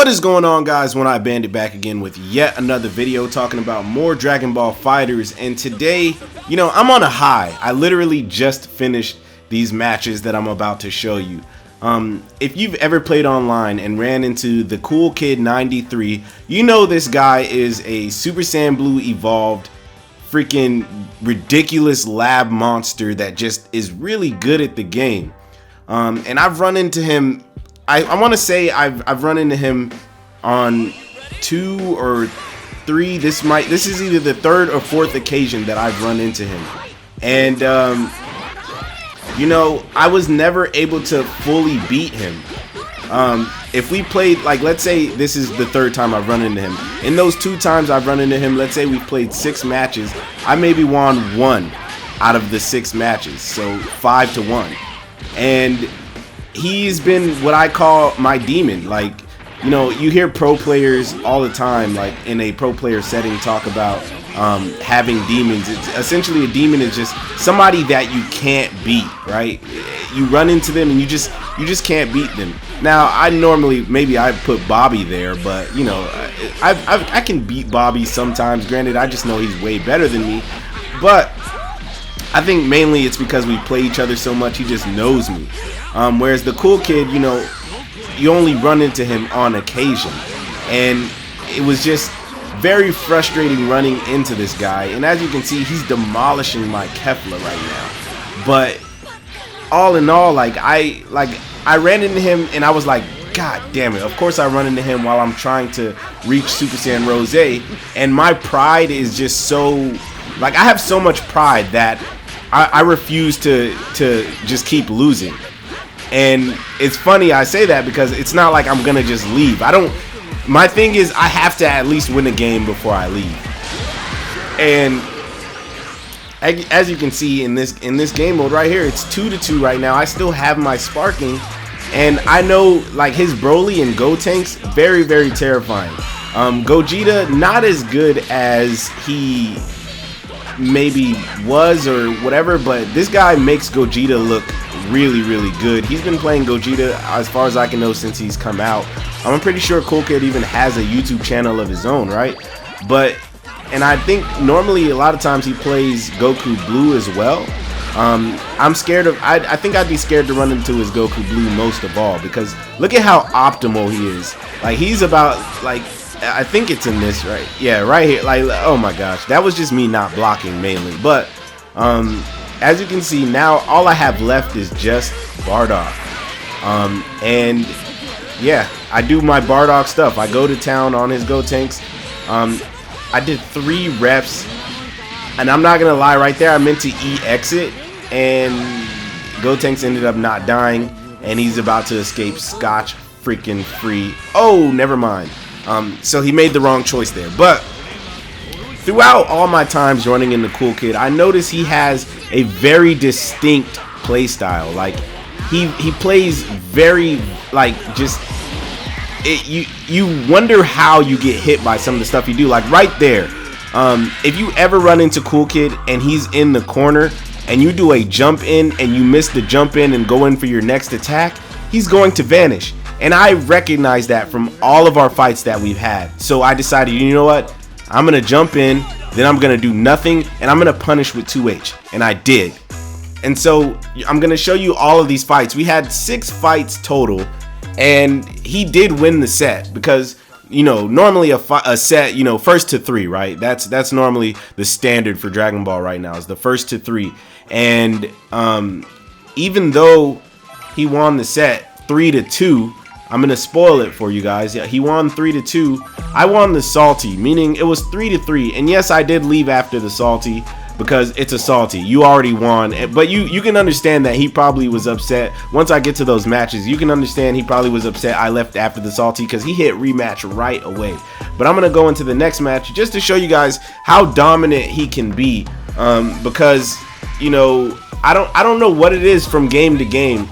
What is going on, guys? OneEyedBandit back again with yet another video talking about more Dragon Ball FighterZ. And today, I'm on a high. I literally just finished these matches that I'm about to show you. If you've ever played online and ran into TheCoolKid93, you know this guy is a Super Saiyan Blue evolved freaking ridiculous lab monster that just is really good at the game. And I've run into him. I want to say I've run into him on 2 or 3. This is either the 3rd or 4th occasion that I've run into him. And I was never able to fully beat him. If we played, like, let's say this is the 3rd time I've run into him. In those 2 times I've run into him, let's say we've played 6 matches, I maybe won 1 out of the 6 matches, so 5-1. And he's been what I call my demon. Like, you hear pro players all the time, like in a pro player setting, talk about having demons. It's essentially, a demon is just somebody that you can't beat, right? You run into them and you just can't beat them. Now, I put Bobby there, but I can beat Bobby sometimes. Granted, I just know he's way better than me, but I think mainly it's because we play each other so much, he just knows me. Whereas the cool kid, you only run into him on occasion. And it was just very frustrating running into this guy. And as you can see, he's demolishing my Kefla right now. But all in all, I ran into him and I was like, God damn it. Of course I run into him while I'm trying to reach Super Saiyan Rose. And my pride is just so, I have so much pride that I refuse to just keep losing. And it's funny I say that because it's not like I'm gonna just leave. My thing is, I have to at least win a game before I leave. And as you can see in this game mode right here, it's 2-2 right now. I still have my sparking, and I know, like, his Broly and Gotenks, very, very terrifying. Gogeta, not as good as he maybe was or whatever, but this guy makes Gogeta look really, really good. He's been playing Gogeta, as far as I can know, since he's come out. I'm pretty sure Cool Kid even has a YouTube channel of his own, right? And I think normally a lot of times he plays Goku Blue as well. I'm scared of, I think I'd be scared to run into his Goku Blue most of all, because look at how optimal he is. Like, he's about, like, I think it's in this, right? Yeah, right here. Like, oh my gosh, that was just me not blocking mainly. But as you can see now, all I have left is just Bardock. And yeah, I do my Bardock stuff. I go to town on his Gotenks. I did 3 reps, and I'm not gonna lie, right there I meant to exit, and Gotenks ended up not dying, and he's about to escape scotch freaking free. Oh, never mind. So he made the wrong choice there. But throughout all my times running into Cool Kid, I notice he has a very distinct play style. Like, he plays very, like, just you wonder how you get hit by some of the stuff you do. Like right there, if you ever run into Cool Kid and he's in the corner and you do a jump in and you miss the jump in and go in for your next attack, he's going to vanish. And I recognize that from all of our fights that we've had. So I decided, you know what? I'm going to jump in, then I'm going to do nothing, and I'm going to punish with 2H. And I did. And so I'm going to show you all of these fights. We had 6 fights total, and he did win the set because, normally a set, first to 3, right? That's normally the standard for Dragon Ball right now, is the first to 3. And even though he won the set 3-2, I'm gonna spoil it for you guys. Yeah, he won 3-2. I won the salty, meaning it was 3-3. And yes, I did leave after the salty because it's a salty. You already won, but you can understand that he probably was upset. Once I get to those matches, you can understand he probably was upset I left after the salty because he hit rematch right away. But I'm gonna go into the next match just to show you guys how dominant he can be. Because I don't know what it is from game to game.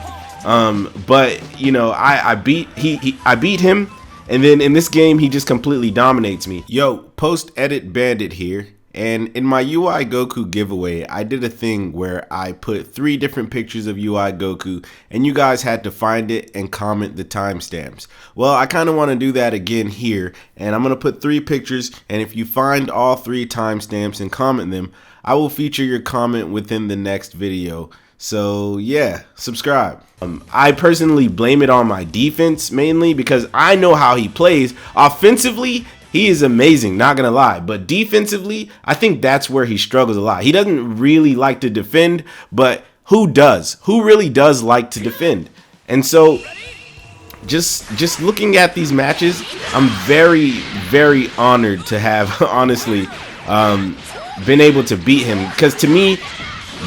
But I beat him, and then in this game he just completely dominates me. Yo, OneEyedBandit here, And in my UI Goku giveaway, I did a thing where I put 3 different pictures of UI Goku, and you guys had to find it and comment the timestamps. Well, I kind of want to do that again here, and I'm going to put 3 pictures, and if you find all 3 timestamps and comment them, I will feature your comment within the next video. So yeah, subscribe. I personally blame it on my defense mainly because I know how he plays. Offensively, he is amazing, not gonna lie, but defensively, I think that's where he struggles a lot. He doesn't really like to defend, but who does? Who really does like to defend? And so just looking at these matches, I'm very honored to have honestly been able to beat him, because to me,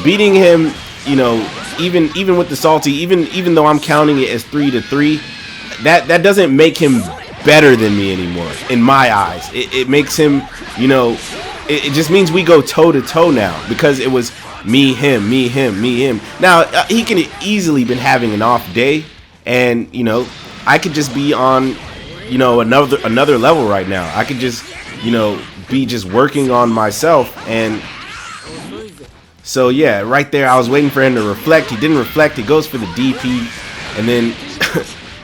beating him, you know, even with the salty, even though I'm counting it as 3-3, that doesn't make him better than me anymore in my eyes. It makes him, you know, it just means we go toe to toe now, because it was me, him, me, him, me, him. Now he can easily been having an off day, and you know, I could just be on, you know, another level right now. I could just, you know, be just working on myself. And so yeah, right there I was waiting for him to reflect. He didn't reflect. He goes for the DP, and then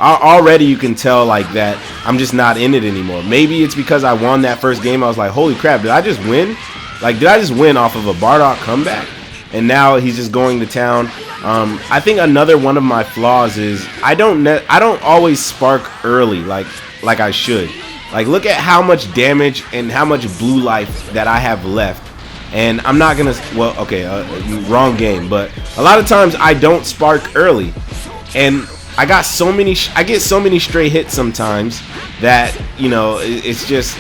already you can tell like that I'm just not in it anymore. Maybe it's because I won that first game. I was like, holy crap, did I just win? Like, did I just win off of a Bardock comeback? And now he's just going to town. I think another one of my flaws is I don't always spark early like I should. Like, look at how much damage and how much blue life that I have left. And I'm not gonna, well, okay, wrong game, but a lot of times I don't spark early, and I get so many stray hits sometimes that, you know, it's just,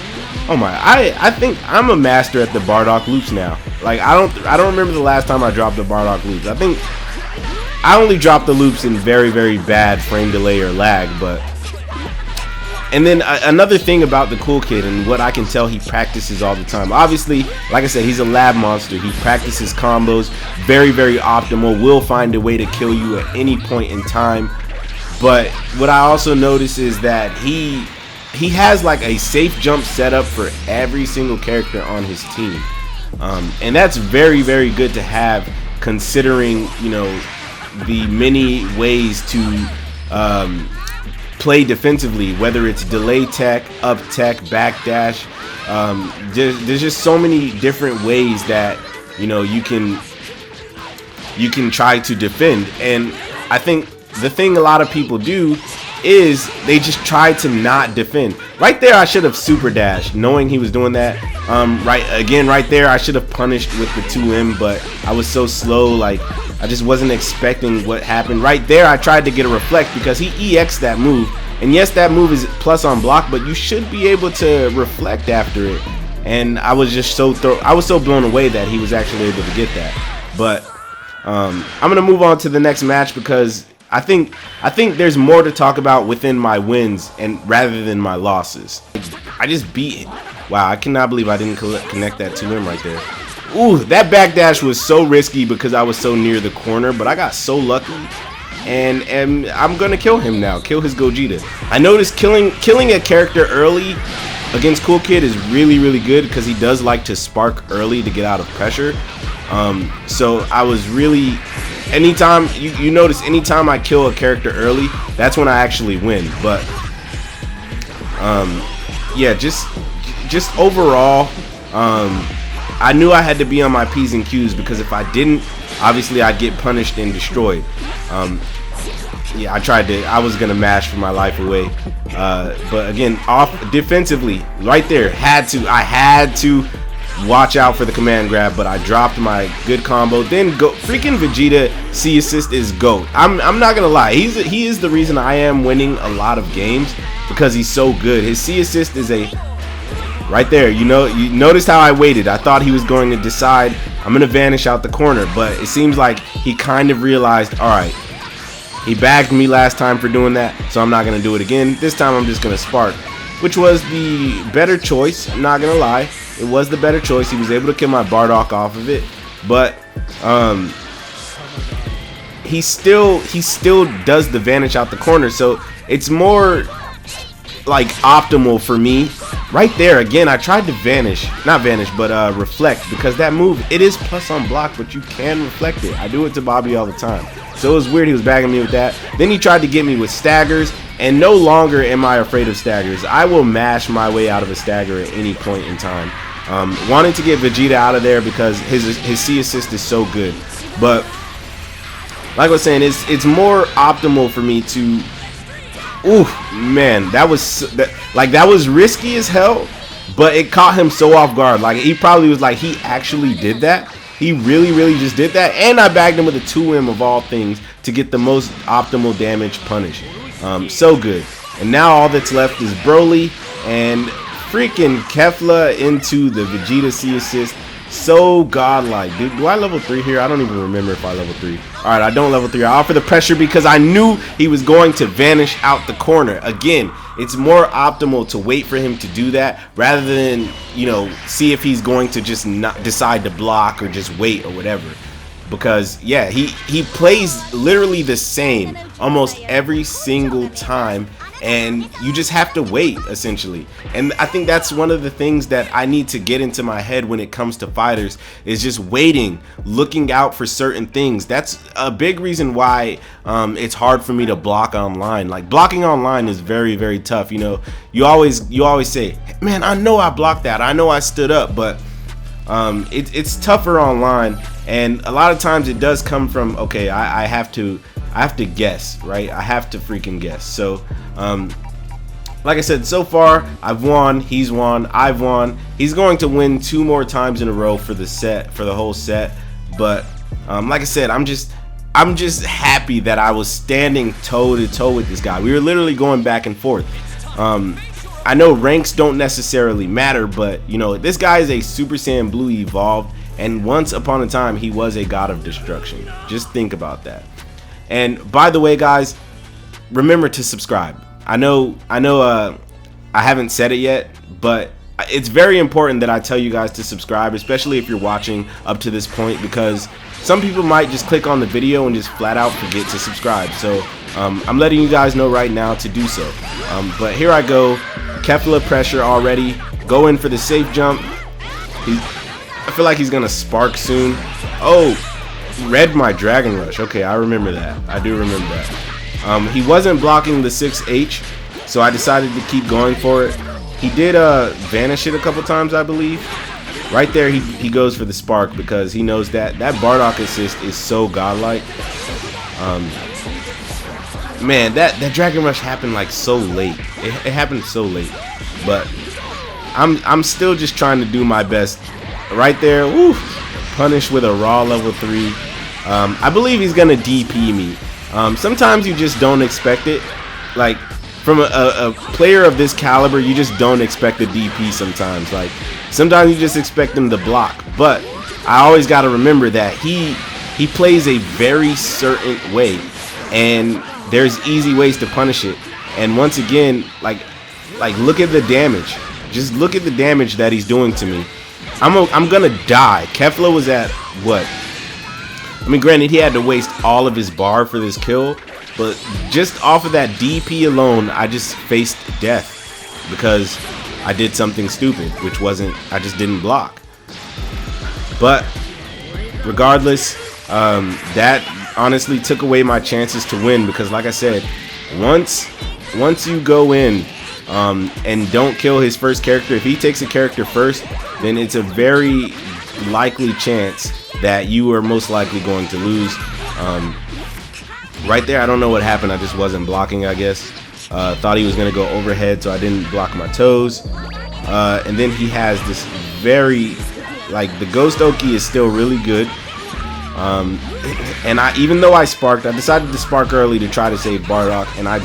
oh my, I think I'm a master at the Bardock loops now. Like, I don't remember the last time I dropped the Bardock loops. I think I only dropped the loops in very bad frame delay or lag. But and then another thing about the Cool Kid, and what I can tell, he practices all the time. Obviously, like I said, he's a lab monster. He practices combos, very optimal, will find a way to kill you at any point in time. But what I also notice is that he has like a safe jump setup for every single character on his team, and that's very good to have, considering, you know, the many ways to play defensively, whether it's delay tech, up tech, backdash. There's just so many different ways that, you know, you can try to defend. And I think the thing a lot of people do is they just try to not defend. Right there, I should have super dashed, knowing he was doing that. Right there, I should have punished with the 2M, but I was so slow, like I just wasn't expecting what happened. Right there, I tried to get a reflect because he EX'd that move, and yes, that move is plus on block, but you should be able to reflect after it. And I was just so blown away that he was actually able to get that. But I'm gonna move on to the next match, because I think there's more to talk about within my wins and rather than my losses. I just beat him. Wow, I cannot believe I didn't connect that 2M right there. Ooh, that backdash was so risky because I was so near the corner, but I got so lucky. And I'm gonna kill him now, kill his Gogeta. I noticed killing a character early against Cool Kid is really good, because he does like to spark early to get out of pressure. So I was really, anytime you notice, anytime I kill a character early, that's when I actually win. But yeah, just overall, I knew I had to be on my P's and Q's, because if I didn't, obviously I'd get punished and destroyed. Yeah, I was gonna mash for my life away, but again, defensively, right there, I had to watch out for the command grab, but I dropped my good combo. Then freaking Vegeta C assist is GOAT. I'm not gonna lie, he is the reason I am winning a lot of games, because he's so good. His C assist is right there. You noticed how I waited. I thought he was going to decide I'm gonna vanish out the corner, but it seems like he kind of realized, all right, he bagged me last time for doing that, so I'm not gonna do it again. This time I'm just gonna spark, which was the better choice. I'm not gonna lie, it was the better choice. He was able to kill my Bardock off of it, but he still does the vanish out the corner, so it's more like optimal for me right there again, I tried to reflect, because that move, it is plus on block, but you can reflect it. I do it to Bobby all the time. So it was weird he was bagging me with that. Then he tried to get me with staggers, and no longer am I afraid of staggers. I will mash my way out of a stagger at any point in time. Wanting to get Vegeta out of there because his C assist is so good. But like I was saying, it's more optimal for me to... Ooh, man, that was risky as hell, but it caught him so off guard. Like, he probably was like, he actually did that? He really just did that? And I bagged him with a 2M of all things to get the most optimal damage punish. So good. And now all that's left is Broly and freaking Kefla into the Vegeta C assist. So godlike. Dude, do I level 3 here? I don't even remember if I level 3. Alright, I don't level 3. I offer the pressure because I knew he was going to vanish out the corner. Again, it's more optimal to wait for him to do that rather than, you know, see if he's going to just not decide to block or just wait or whatever. Because, yeah, he plays literally the same almost every single time, and you just have to wait, essentially. And I think that's one of the things that I need to get into my head when it comes to fighters, is just waiting, looking out for certain things. That's a big reason why it's hard for me to block online. Like, blocking online is very tough. You know, you always say, man, I know I blocked that, I know I stood up, but it's tougher online. And a lot of times it does come from, okay, I have to guess, right? I have to freaking guess. So like I said, so far I've won, he's won, I've won. He's going to win 2 more times in a row for the whole set. But like I said, I'm just happy that I was standing toe to toe with this guy. We were literally going back and forth. I know ranks don't necessarily matter, but you know, this guy is a Super Saiyan Blue evolved, and once upon a time he was a god of destruction. Just think about that. And by the way, guys, remember to subscribe. I know I haven't said it yet, but it's very important that I tell you guys to subscribe, especially if you're watching up to this point, because some people might just click on the video and just flat out forget to subscribe. So I'm letting you guys know right now to do so. But here I go. Kefla pressure already. Go in for the safe jump. I feel like he's gonna spark soon. Oh, read my Dragon Rush. Okay, I remember that. I do remember that. He wasn't blocking the 6H, so I decided to keep going for it. He did vanish it a couple times, I believe. Right there, he goes for the spark because he knows that Bardock assist is so godlike. Man, that Dragon Rush happened like so late. It happened so late, but I'm still just trying to do my best. Right there, woo, punish with a raw level 3. I believe he's gonna DP me. Sometimes you just don't expect it. Like, from a player of this caliber, you just don't expect a DP sometimes. Like, sometimes you just expect him to block. But I always got to remember that he plays a very certain way, and there's easy ways to punish it. And once again, like look at the damage. Just look at the damage that he's doing to me. I'm gonna die. Kefla was at what? I mean, granted, he had to waste all of his bar for this kill, but just off of that DP alone, I just faced death because I did something stupid, which wasn't, I just didn't block. But regardless, that honestly took away my chances to win, because like I said, once you go in and don't kill his first character, if he takes a character first, then it's a very likely chance that you are most likely going to lose. Right there, I don't know what happened. I just wasn't blocking, I guess. Thought he was going to go overhead, so I didn't block my toes. And then he has this very, like, the Ghost Oki is still really good. And even though I sparked, I decided to spark early to try to save Bardock, and I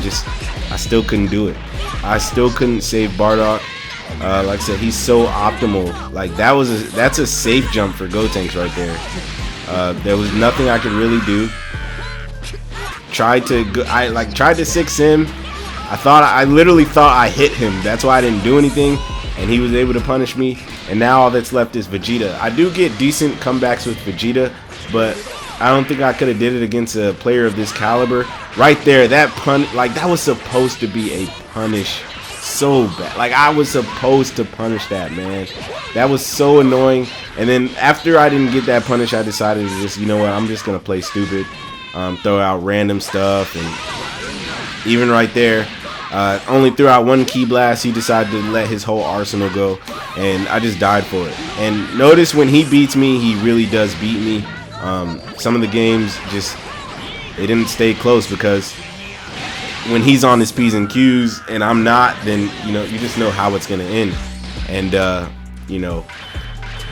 still couldn't do it. I still couldn't save Bardock. Like I said, he's so optimal. Like, that's a safe jump for Gotenks right there. There was nothing I could really do. I tried to 6 him. I literally thought I hit him. That's why I didn't do anything, and he was able to punish me. And now all that's left is Vegeta. I do get decent comebacks with Vegeta, but I don't think I could have did it against a player of this caliber. Right there, that that was supposed to be a punish so bad. Like, I was supposed to punish that, man. That was so annoying. And then after I didn't get that punish, I decided to just, you know what, I'm just going to play stupid. Throw out random stuff. And even right there, only threw out one ki blast. He decided to let his whole arsenal go. And I just died for it. And notice when he beats me, he really does beat me. Some of the games just, they didn't stay close because when he's on his P's and Q's and I'm not, then, you know, you just know how it's going to end. And, you know,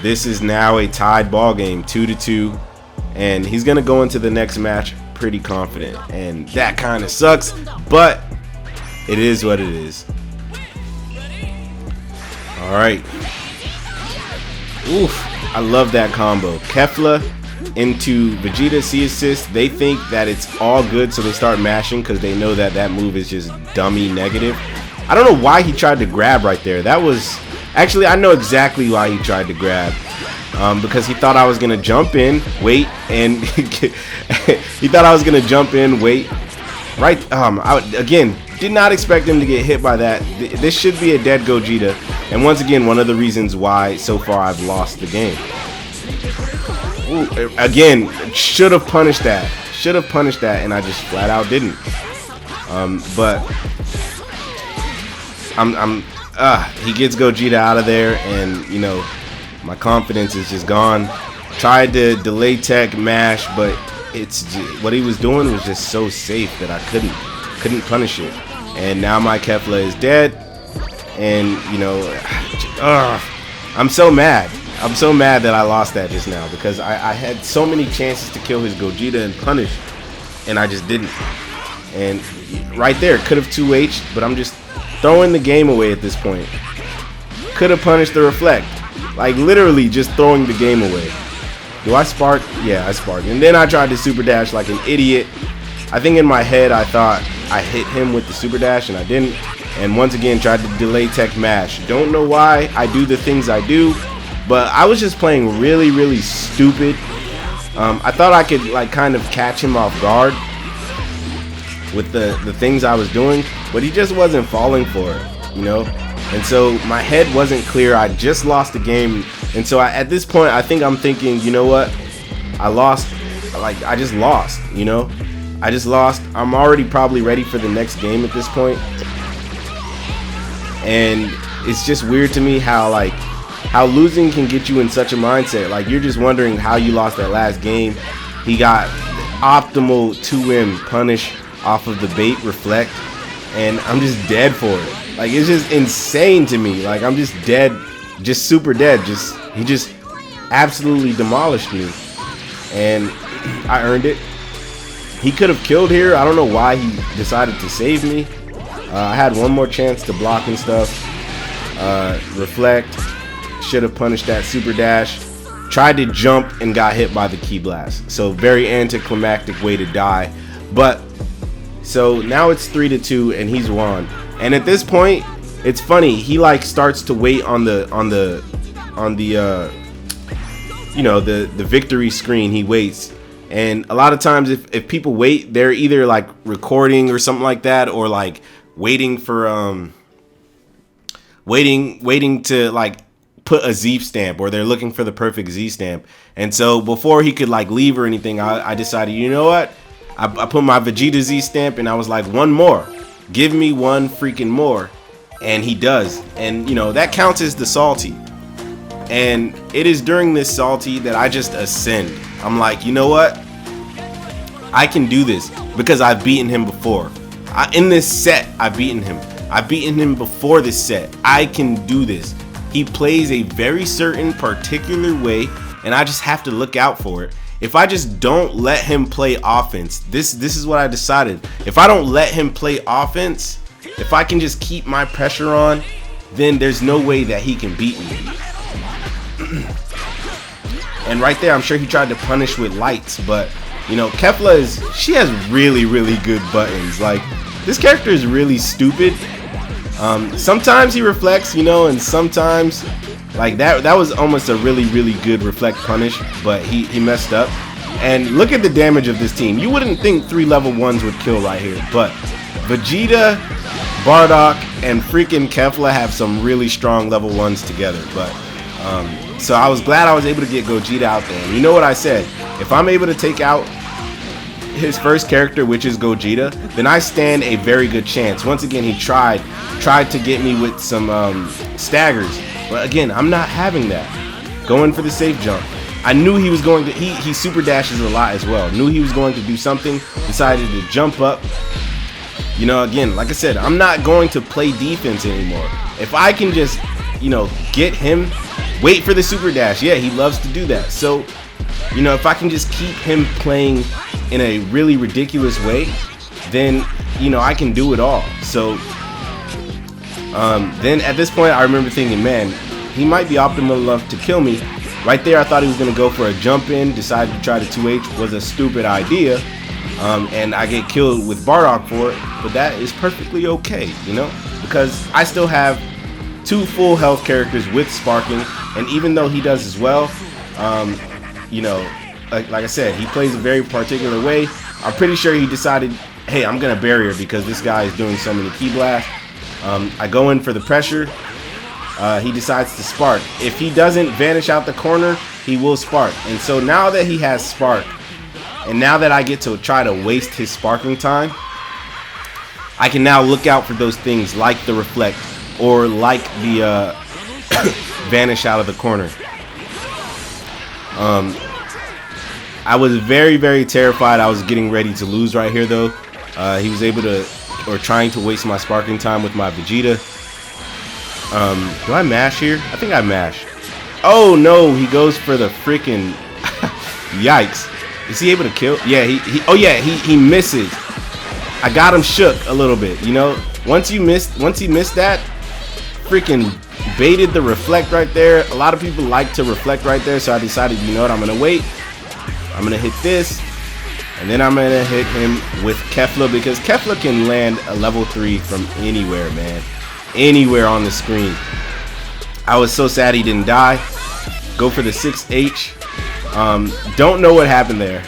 this is now a tied ball game, 2-2. And he's going to go into the next match pretty confident. And that kind of sucks, but it is what it is. All right. Oof, I love that combo. Kefla into Vegeta C assist. They think that it's all good, so they start mashing because they know that that move is just dummy negative. I don't know why he tried to grab right there. That was actually, I know exactly why he tried to grab, because he thought I was gonna jump in, wait, and he thought I was gonna jump in, wait, right. Again, did not expect him to get hit by that. This should be a dead Gogeta, and once again, one of the reasons why so far I've lost the game. Ooh, again, should have punished that. Should have punished that, and I just flat out didn't. But he gets Gogeta out of there, and you know, my confidence is just gone. Tried to delay tech mash, but it's just, what he was doing was just so safe that I couldn't punish it. And now my Kefla is dead, and you know, I'm so mad. I'm so mad that I lost that just now because I had so many chances to kill his Gogeta and punish, and I just didn't. And right there, could have 2H'd, but I'm just throwing the game away at this point. Could have punished the reflect. Like, literally just throwing the game away. Do I spark? Yeah, I sparked. And then I tried to super dash like an idiot. I think in my head I thought I hit him with the super dash, and I didn't. And once again tried to delay tech mash. Don't know why I do the things I do, but I was just playing really, really stupid. I thought I could like kind of catch him off guard with the things I was doing, but he just wasn't falling for it, you know? And so my head wasn't clear. I just lost the game. And so at this point, I think I'm thinking, you know what? I lost. Like, I just lost, you know? I just lost. I'm already probably ready for the next game at this point. And it's just weird to me how losing can get you in such a mindset. Like, you're just wondering how you lost that last game. He got optimal 2M punish off of the bait reflect, and I'm just dead for it. Like, it's just insane to me. Like, I'm just dead, just super dead. He just absolutely demolished me, and I earned it. He could have killed here. I don't know why he decided to save me. I had one more chance to block and stuff. Reflect. Should have punished that super dash. Tried to jump and got hit by the ki blast. So very anticlimactic way to die. But so now it's 3-2 and he's won. And at this point, it's funny. He like starts to wait on the you know, the victory screen. He waits. And a lot of times if people wait, they're either like recording or something like that, or like waiting for waiting to like put a Z stamp, or they're looking for the perfect Z stamp. And so before he could like leave or anything, I decided, you know what? I put my Vegeta Z stamp, and I was like, one more. Give me one freaking more. And he does. And you know, that counts as the salty. And it is during this salty that I just ascend. I'm like, you know what? I can do this because I've beaten him before. In this set, I've beaten him. I've beaten him before this set. I can do this. He plays a very certain particular way, and I just have to look out for it. If I just don't let him play offense, this is what I decided. If I don't let him play offense, if I can just keep my pressure on, then there's no way that he can beat me. And right there, I'm sure he tried to punish with lights, but you know, Kefla she has really, really good buttons. Like, this character is really stupid. Sometimes he reflects, you know, and sometimes like that was almost a really, really good reflect punish, but he messed up. And look at the damage of this team. You wouldn't think 3 level 1s would kill right here, but Vegeta, Bardock, and freaking Kefla have some really strong level 1s together. But so I was glad I was able to get Gogeta out there. And you know what I said? If I'm able to take out his first character, which is Gogeta, then I stand a very good chance. Once again, he tried to get me with some staggers, but again, I'm not having that. Going for the safe jump. I knew he was going to, he super dashes a lot as well. Knew he was going to do something, decided to jump up. You know, again, like I said, I'm not going to play defense anymore. If I can just, you know, get him, wait for the super dash. Yeah, he loves to do that. So, you know, if I can just keep him playing in a really ridiculous way, then, you know, I can do it all. So, then at this point, I remember thinking, man, he might be optimal enough to kill me. Right there, I thought he was going to go for a jump in, decided to try the 2H, was a stupid idea, and I get killed with Bardock for it, but that is perfectly okay, you know, because I still have 2 full health characters with Sparking, and even though he does as well, you know, like I said, he plays a very particular way. I'm pretty sure he decided, hey, I'm going to barrier because this guy is doing so many key blasts. I go in for the pressure. He decides to spark. If he doesn't vanish out the corner, he will spark. And so now that he has spark, and now that I get to try to waste his sparking time, I can now look out for those things like the reflect or like the vanish out of the corner. I was very, very terrified. I was getting ready to lose right here though. He was able to, or trying to waste my sparking time with my Vegeta. Do I mash here? I think I mash. Oh no, he goes for the freaking yikes. Is he able to kill? Yeah, he misses. I got him shook a little bit, you know. Once he missed that, freaking baited the reflect right there. A lot of people like to reflect right there, so I decided, you know what, I'm gonna wait. I'm gonna hit this, and then I'm gonna hit him with Kefla because Kefla can land a level 3 from anywhere, man. Anywhere on the screen. I was so sad he didn't die. Go for the 6H. Don't know what happened there.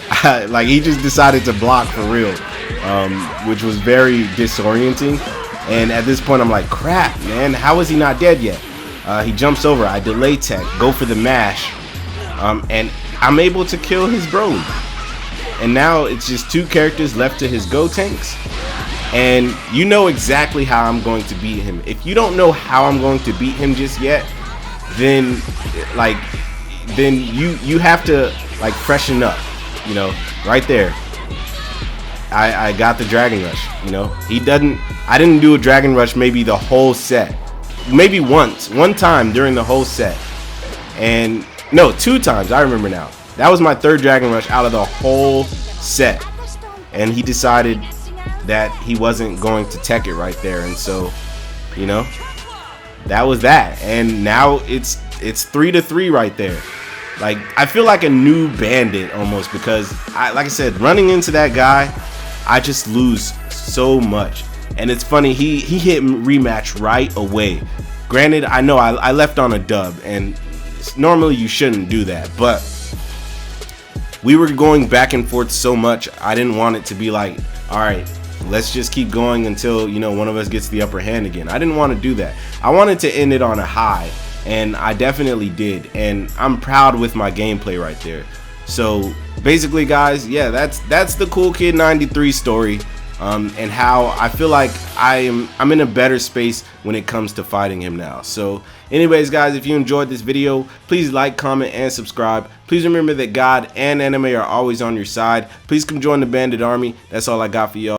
Like, he just decided to block for real, which was very disorienting. And at this point, I'm like, crap, man. How is he not dead yet? He jumps over. I delay tech. Go for the mash. And I'm able to kill his Broly. And now it's just 2 characters left to his Go tanks. And you know exactly how I'm going to beat him. If you don't know how I'm going to beat him just yet, then you have to like freshen up, you know, right there. I got the Dragon Rush, you know. I didn't do a Dragon Rush maybe the whole set. Maybe one time during the whole set. And no, 2 times, I remember now. That was my 3rd Dragon Rush out of the whole set. And he decided that he wasn't going to tech it right there, and so, you know, that was that. And now it's 3-3 right there. Like, I feel like a new bandit almost, because like I said, running into that guy, I just lose so much. And it's funny, he hit rematch right away. Granted, I know I left on a dub, and normally you shouldn't do that, but we were going back and forth so much, I didn't want it to be like, all right, let's just keep going until, you know, one of us gets the upper hand again. I didn't want to do that. I wanted to end it on a high, and I definitely did. And I'm proud with my gameplay right there. So basically, guys, yeah, that's the TheCoolKid93 story, and how I feel like I'm in a better space when it comes to fighting him now. So anyways, guys, if you enjoyed this video, please like, comment, and subscribe. Please remember that God and anime are always on your side. Please come join the Bandit Army. That's all I got for y'all.